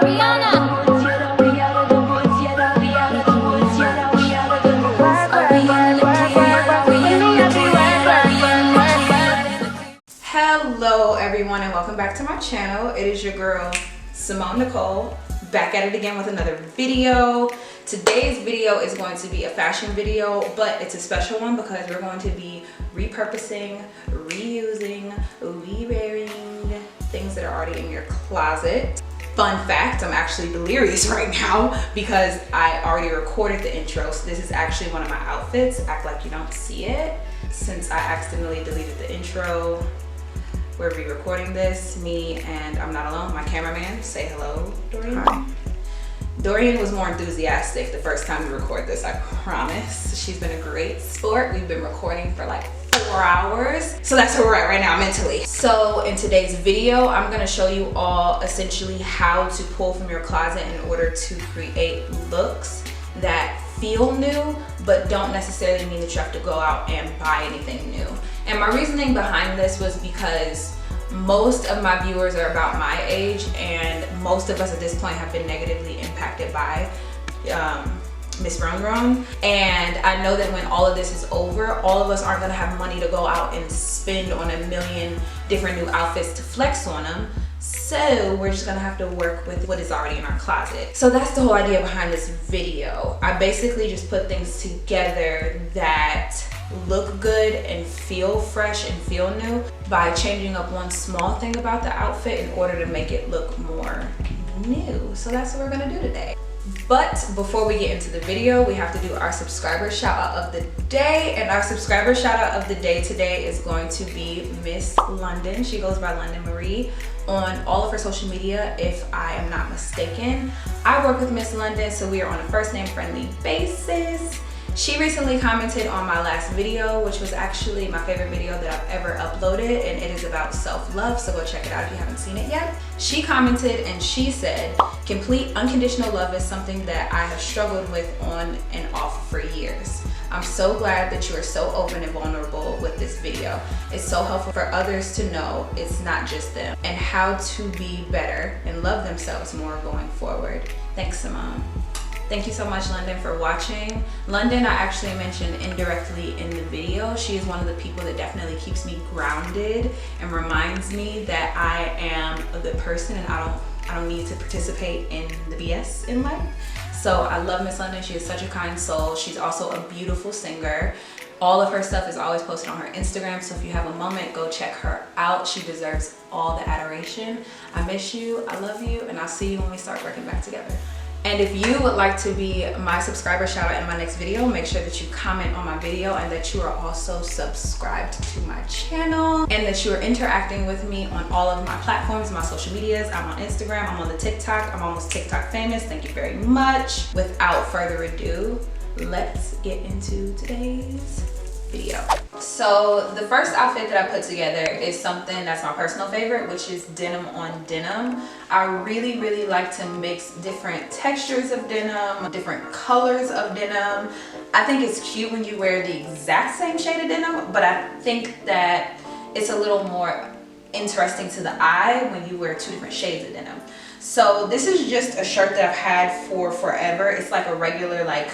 Hello everyone and welcome back to my channel. It is your girl Simone Nicole, back at it again with another video. Today's video is going to be a fashion video, but it's a special one because we're going to be repurposing, reusing, re-wearing things that are already in your closet. Fun fact, I'm actually delirious right now because I already recorded the intro. So this is actually one of my outfits. Act like you don't see it since I accidentally deleted the intro. We're re-recording this, me and I'm not alone, my cameraman. Say hello, Dorian. Hi. Dorian was more enthusiastic the first time we record this, I promise. She's been a great sport. We've been recording for like 4 hours. So that's where we're at right now mentally. So in today's video, I'm gonna show you all essentially how to pull from your closet in order to create looks that feel new, but don't necessarily mean that you have to go out and buy anything new. And my reasoning behind this was because most of my viewers are about my age, and most of us at this point have been negatively impacted by Miss Run. And I know that when all of this is over, all of us aren't gonna have money to go out and spend on a million different new outfits to flex on them. So we're just gonna have to work with what is already in our closet. So that's the whole idea behind this video. I basically just put things together that look good and feel fresh and feel new by changing up one small thing about the outfit in order to make it look more new. So that's what we're gonna do today. But before we get into the video, we have to do our subscriber shout out of the day. And our subscriber shout out of the day today is going to be Miss London. She goes by London Marie on all of her social media, if I am not mistaken. I work with Miss London, so we are on a first name friendly basis. She recently commented on my last video, which was actually my favorite video that I've ever uploaded, and it is about self-love, so go check it out if you haven't seen it yet. She commented and she said, complete unconditional love is something that I have struggled with on and off for years. I'm so glad that you are so open and vulnerable with this video. It's so helpful for others to know it's not just them and how to be better and love themselves more going forward. Thanks, Simone. Thank you so much, London, for watching. London, I actually mentioned indirectly in the video. She is one of the people that definitely keeps me grounded and reminds me that I am a good person and I don't need to participate in the BS in life. So I love Miss London. She is such a kind soul. She's also a beautiful singer. All of her stuff is always posted on her Instagram, so if you have a moment, go check her out. She deserves all the adoration. I miss you, I love you, and I'll see you when we start working back together. And if you would like to be my subscriber shout out in my next video, make sure that you comment on my video and that you are also subscribed to my channel and that you are interacting with me on all of my platforms, my social medias. I'm on Instagram, I'm on the TikTok, I'm almost TikTok famous. Thank you very much. Without further ado, let's get into today's video. So the first outfit that I put together is something that's my personal favorite, which is denim on denim. I really like to mix different textures of denim, different colors of denim. I think it's cute when you wear the exact same shade of denim, but I think that it's a little more interesting to the eye when you wear two different shades of denim. So this is just a shirt that I've had for forever. It's like a regular, like,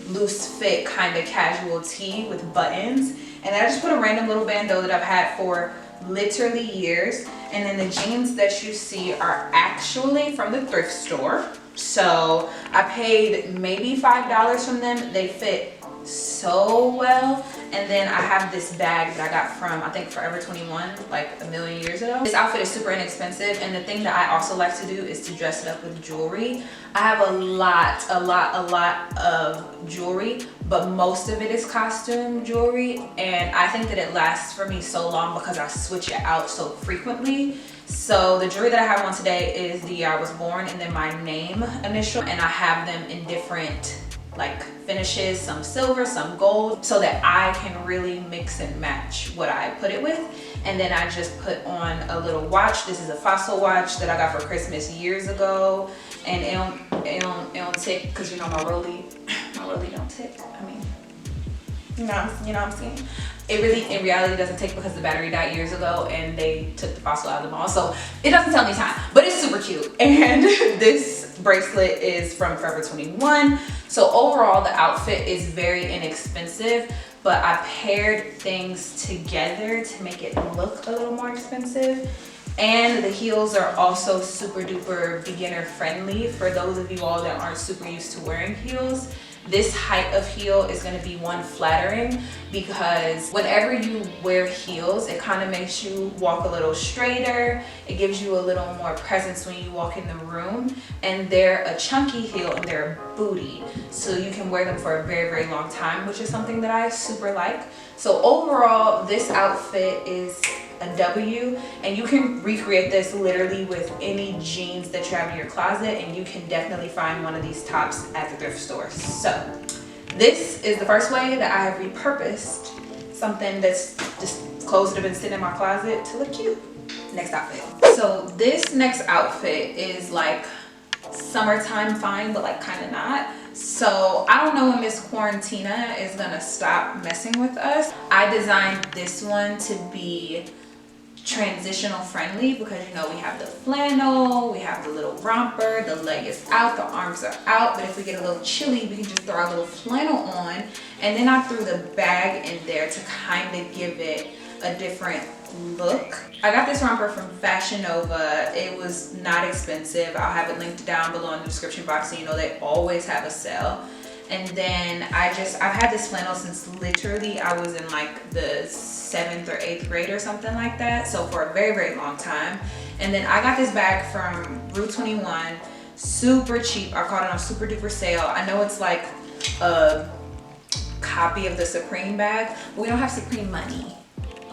loose fit kind of casual tee with buttons, and I just put a random little bandeau that I've had for literally years. And then the jeans that you see are actually from the thrift store, so I paid maybe $5 from them. They fit so well. And then I have this bag that I got from, I think, Forever 21, like a million years ago. This outfit is super inexpensive, and the thing that I also like to do is to dress it up with jewelry. I have a lot of jewelry, but most of it is costume jewelry, and I think that it lasts for me so long because I switch it out so frequently. So the jewelry that I have on today is the year I was born and then my name initial, and I have them in different like finishes, some silver, some gold, so that I can really mix and match what I put it with. And then I just put on a little watch. This is a fossil watch that I got for Christmas years ago, and it don't tick because, you know, my rollie don't tick. I mean, You know what I'm saying? It really, in reality, doesn't take because the battery died years ago and they took the fossil out of the mall. So it doesn't tell me time, but it's super cute. And this bracelet is from Forever 21. So overall, the outfit is very inexpensive, but I paired things together to make it look a little more expensive. And the heels are also super duper beginner friendly for those of you all that aren't super used to wearing heels. This height of heel is going to be one flattering because whenever you wear heels, it kind of makes you walk a little straighter. It gives you a little more presence when you walk in the room. And they're a chunky heel and they're a booty, so you can wear them for a very, very long time, which is something that I super like. So overall, this outfit is a W, and you can recreate this literally with any jeans that you have in your closet, and you can definitely find one of these tops at the thrift store. So this is the first way that I have repurposed something that's just clothes that have been sitting in my closet to look cute. Next outfit. So this next outfit is like summertime fine, but like kind of not. So I don't know when Miss Quarantina is gonna stop messing with us. I designed this one to be transitional friendly because, you know, we have the flannel, we have the little romper, the leg is out, the arms are out, but if we get a little chilly, we can just throw our little flannel on. And then I threw the bag in there to kind of give it a different look. I got this romper from Fashion Nova. It was not expensive. I'll have it linked down below in the description box, so you know they always have a sale. And then I've had this flannel since literally I was in like the 7th or 8th grade or something like that. So for a very, very long time. And then I got this bag from Route 21, super cheap. I caught it on super duper sale. I know it's like a copy of the Supreme bag, but we don't have Supreme money.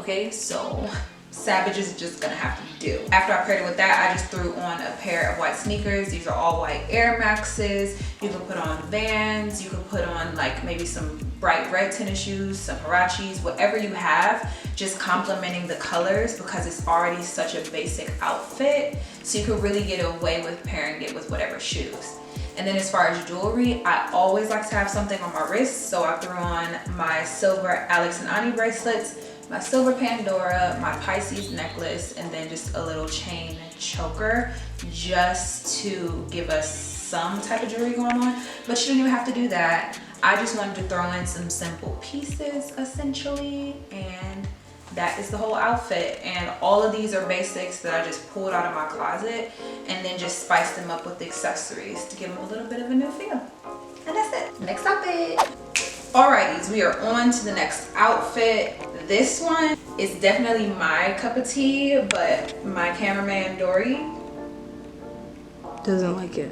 Okay, so Savage is just gonna have to do. After I paired it with that, I just threw on a pair of white sneakers. These are all white Air Maxes. You can put on Vans, you can put on like maybe some bright red tennis shoes, some Huaraches, whatever you have, just complementing the colors because it's already such a basic outfit. So you could really get away with pairing it with whatever shoes. And then as far as jewelry, I always like to have something on my wrist. So I threw on my silver Alex and Ani bracelets, my silver Pandora, my Pisces necklace, and then just a little chain choker just to give us some type of jewelry going on. But you don't even have to do that. I just wanted to throw in some simple pieces essentially, and that is the whole outfit. And all of these are basics that I just pulled out of my closet and then just spiced them up with the accessories to give them a little bit of a new feel. And that's it. Next outfit. Alrighties, we are on to the next outfit. This one is definitely my cup of tea, but my cameraman Dory doesn't like it.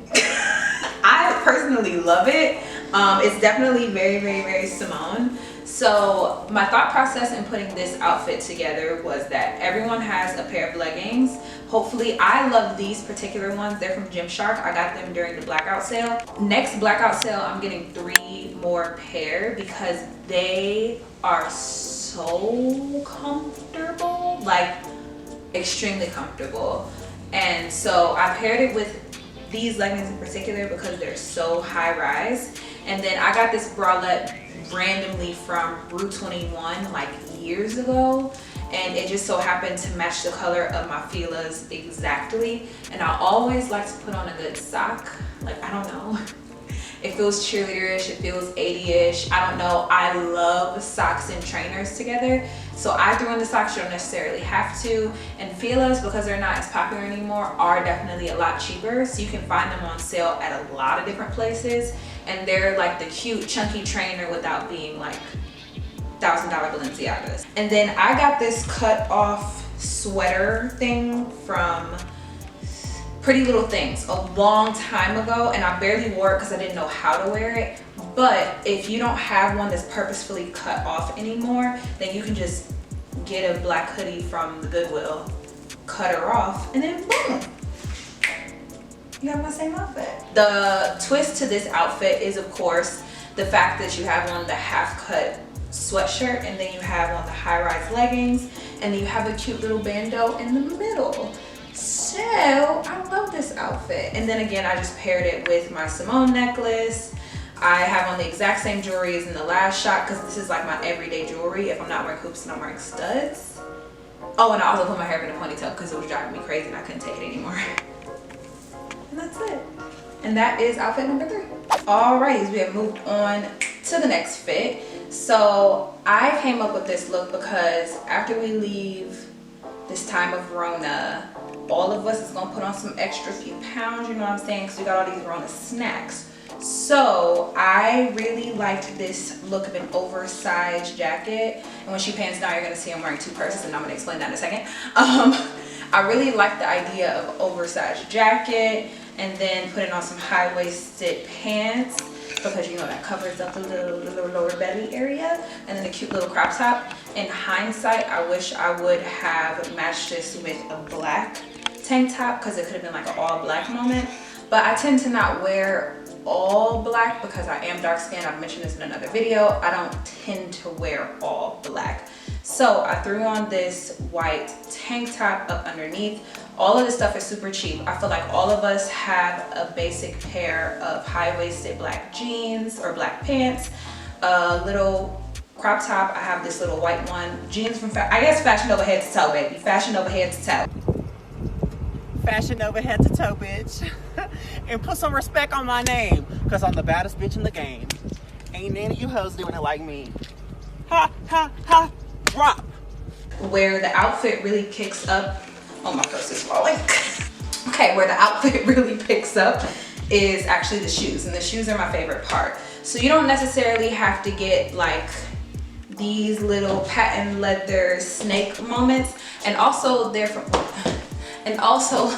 I personally love it. It's definitely very, very, very Simone. So my thought process in putting this outfit together was that everyone has a pair of leggings. Hopefully, I love these particular ones. They're from Gymshark. I got them during the blackout sale. Next blackout sale, I'm getting 3 more pair because they are so comfortable, like extremely comfortable. And so I paired it with these leggings in particular because they're so high rise. And then I got this bralette randomly from Route 21 like years ago, and it just so happened to match the color of my Fila's exactly. And I always like to put on a good sock. Like, I don't know, it feels cheerleaderish, it feels 80ish, I don't know. I love socks and trainers together, so I threw in the socks. You don't necessarily have to. And Fila's, because they're not as popular anymore, are definitely a lot cheaper, so you can find them on sale at a lot of different places. And they're like the cute chunky trainer without being like $1,000 Balenciagas. And then I got this cut off sweater thing from Pretty Little Things a long time ago, and I barely wore it because I didn't know how to wear it. But if you don't have one that's purposefully cut off anymore, then you can just get a black hoodie from the Goodwill, cut her off, and then boom, you have my same outfit. The twist to this outfit is, of course, the fact that you have on the half-cut sweatshirt, and then you have on the high-rise leggings, and then you have a cute little bandeau in the middle. So I love this outfit. And then again, I just paired it with my Simone necklace. I have on the exact same jewelry as in the last shot because this is like my everyday jewelry if I'm not wearing hoops and I'm wearing studs. Oh, and I also put my hair in a ponytail because it was driving me crazy and I couldn't take it anymore. And that's it. And that is outfit number 3. Alrighty, we have moved on to the next fit. So I came up with this look because after we leave this time of Rona, all of us is gonna put on some extra few pounds, you know what I'm saying? Because we got all these Rona snacks. So I really liked this look of an oversized jacket. And when she pans down, you're gonna see I'm wearing 2 purses, and I'm gonna explain that in a second. I really like the idea of oversized jacket and then putting on some high-waisted pants because you know that covers up the little lower belly area, and then a cute little crop top. In hindsight, I wish I would have matched this with a black tank top because it could have been like an all black moment, but I tend to not wear all black because I am dark skinned. I've mentioned this in another video. I don't tend to wear all black. So I threw on this white tank top up underneath. All of this stuff is super cheap. I feel like all of us have a basic pair of high-waisted black jeans or black pants, a little crop top. I have this little white one. Jeans from, I guess, fashion over head to toe, baby. Fashion over head to toe. Fashion over head to toe, bitch. And put some respect on my name, because I'm the baddest bitch in the game. Ain't none of you hoes doing it like me. Ha, ha, ha, drop. Where the outfit really kicks up, oh, my purse is falling. Okay, where the outfit really picks up is actually the shoes, and the shoes are my favorite part. So you don't necessarily have to get like these little patent leather snake moments, and also they're from, and also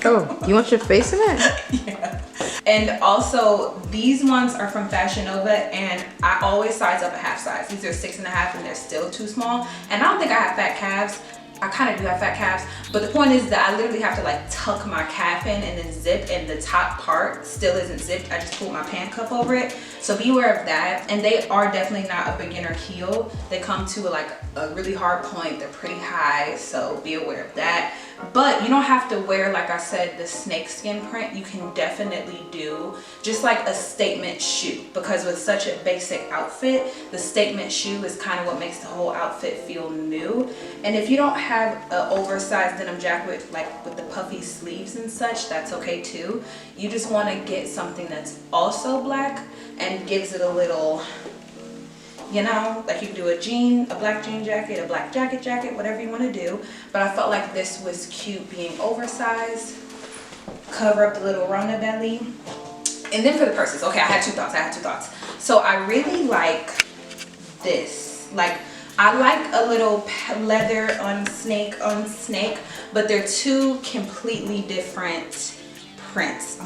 oh, you want your face in it? Yeah. And also these ones are from Fashion Nova, and I always size up a half size. These are 6.5 and they're still too small, and I don't think I have fat calves. I kind of do have fat calves, but the point is that I literally have to like tuck my calf in and then zip, and the top part still isn't zipped. I just pulled my pant cuff over it. So be aware of that. And they are definitely not a beginner heel. They come to like a really hard point. They're pretty high, so be aware of that. But you don't have to wear, like I said, the snakeskin print. You can definitely do just like a statement shoe, because with such a basic outfit, the statement shoe is kind of what makes the whole outfit feel new. And if you don't have an oversized denim jacket with the puffy sleeves and such, that's okay too. You just want to get something that's also black and gives it a little, you know, like you can do a black jean jacket, a black jacket, whatever you want to do. But I felt like this was cute being oversized, cover up the little Rona belly. And then for the purses, okay, I had two thoughts. So I really like this. Like, I like a little leather on snake, but they're 2 completely different prints.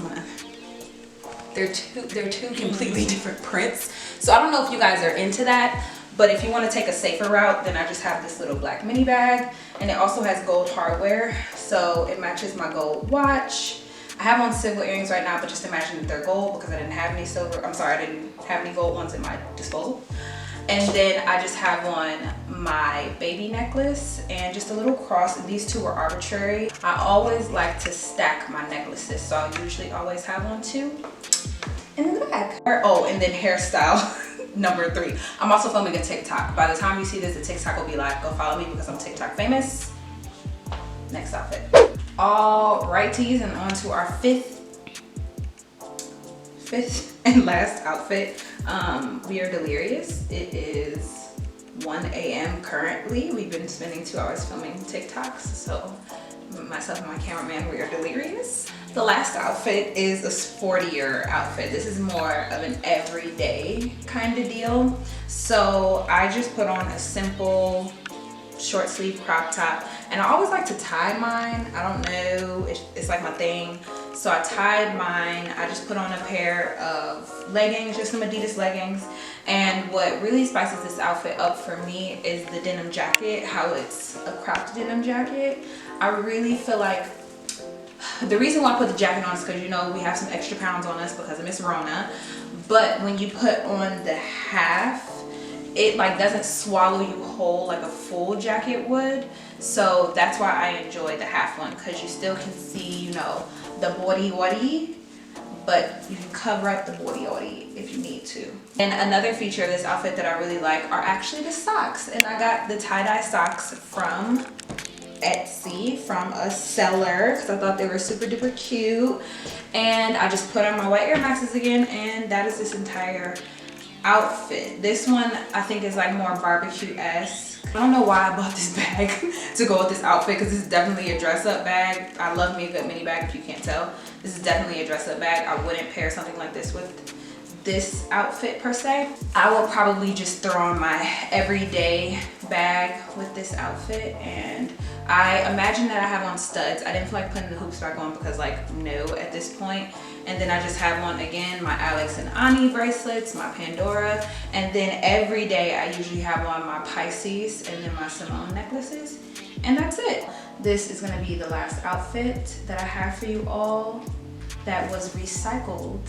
They're two completely different prints. So I don't know if you guys are into that, but if you want to take a safer route, then I just have this little black mini bag, and it also has gold hardware, so it matches my gold watch. I have on silver earrings right now, but just imagine that they're gold because I didn't have any silver. I'm sorry, I didn't have any gold ones at my disposal. And then I just have on my baby necklace and just a little cross. And these 2 were arbitrary. I always like to stack my necklaces, so I usually always have on 2 in the bag. Oh, and then hairstyle number 3. I'm also filming a TikTok. By the time you see this, the TikTok will be live. Go follow me because I'm TikTok famous. Next outfit. All righties, and on to our fifth and last outfit. We are delirious. It is 1 a.m. currently. We've been spending 2 hours filming TikToks, so myself and my cameraman, we are delirious. The last outfit is a sportier outfit. This is more of an everyday kind of deal. So I just put on a simple short sleeve crop top, and I always like to tie mine. I don't know, it's like my thing. So I tied mine. I just put on a pair of leggings, just some Adidas leggings. And what really spices this outfit up for me is the denim jacket, how it's a cropped denim jacket. I really feel like the reason why I put the jacket on is because, you know, we have some extra pounds on us because of Miss Rona. But when you put on the half, it like doesn't swallow you whole like a full jacket would. So that's why I enjoy the half one, because you still can see, you know, the body, but you can cover up the booty if you need to. And another feature of this outfit that I really like are actually the socks. And I got the tie-dye socks from Etsy from a seller because I thought they were super duper cute. And I just put on my white Air Maxes again, and that is this entire outfit. This one I think is like more barbecue-esque. I don't know why I bought this bag to go with this outfit, because this is definitely a dress-up bag. I love me a good mini bag, if you can't tell. This is definitely a dress-up bag. I wouldn't pair something like this with this outfit per se. I will probably just throw on my everyday bag with this outfit, and I imagine that I have on studs. I didn't feel like putting the hoops back on because, like, no, at this point. And then I just have on, again, my Alex and Ani bracelets, my Pandora, and then every day I usually have on my Pisces and then my Simone necklaces, and that's it. This is gonna be the last outfit that I have for you all that was recycled,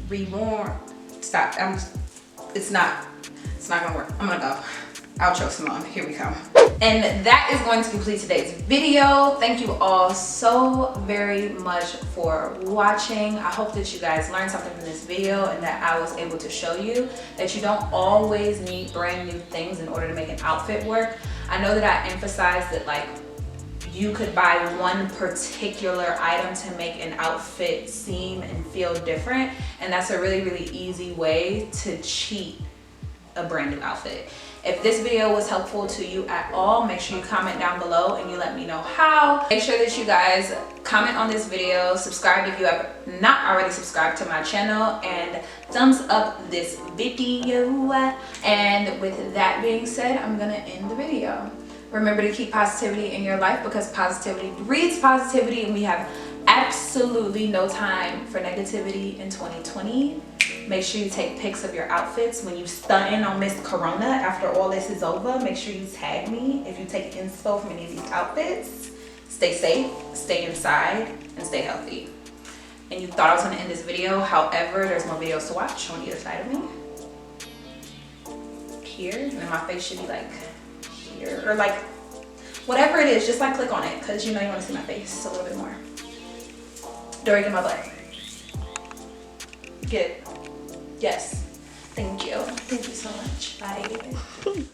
reworn. Stop, it's not gonna work. I'm gonna go. Outro Simone, here we come. And that is going to complete today's video. Thank you all so very much for watching. I hope that you guys learned something from this video and that I was able to show you that you don't always need brand new things in order to make an outfit work. I know that I emphasized that, like, you could buy one particular item to make an outfit seem and feel different, and that's a really, really easy way to cheat a brand new outfit. If this video was helpful to you at all, make sure you comment down below and you let me know how. Make sure that you guys comment on this video, subscribe if you have not already subscribed to my channel, and thumbs up this video. And with that being said, I'm gonna end the video. Remember to keep positivity in your life, because positivity breeds positivity, and we have absolutely no time for negativity in 2020. Make sure you take pics of your outfits when you stunting on Miss Corona after all this is over. Make sure you tag me if you take inspo from any of these outfits. Stay safe, stay inside, and stay healthy. And you thought I was gonna end this video, however, there's more videos to watch on either side of me. Here, and then my face should be like here, or like whatever it is, just like click on it, because you know you want to see my face a little bit more. Dory, get my butt. Get it. Yes. Thank you. Thank you so much. Bye.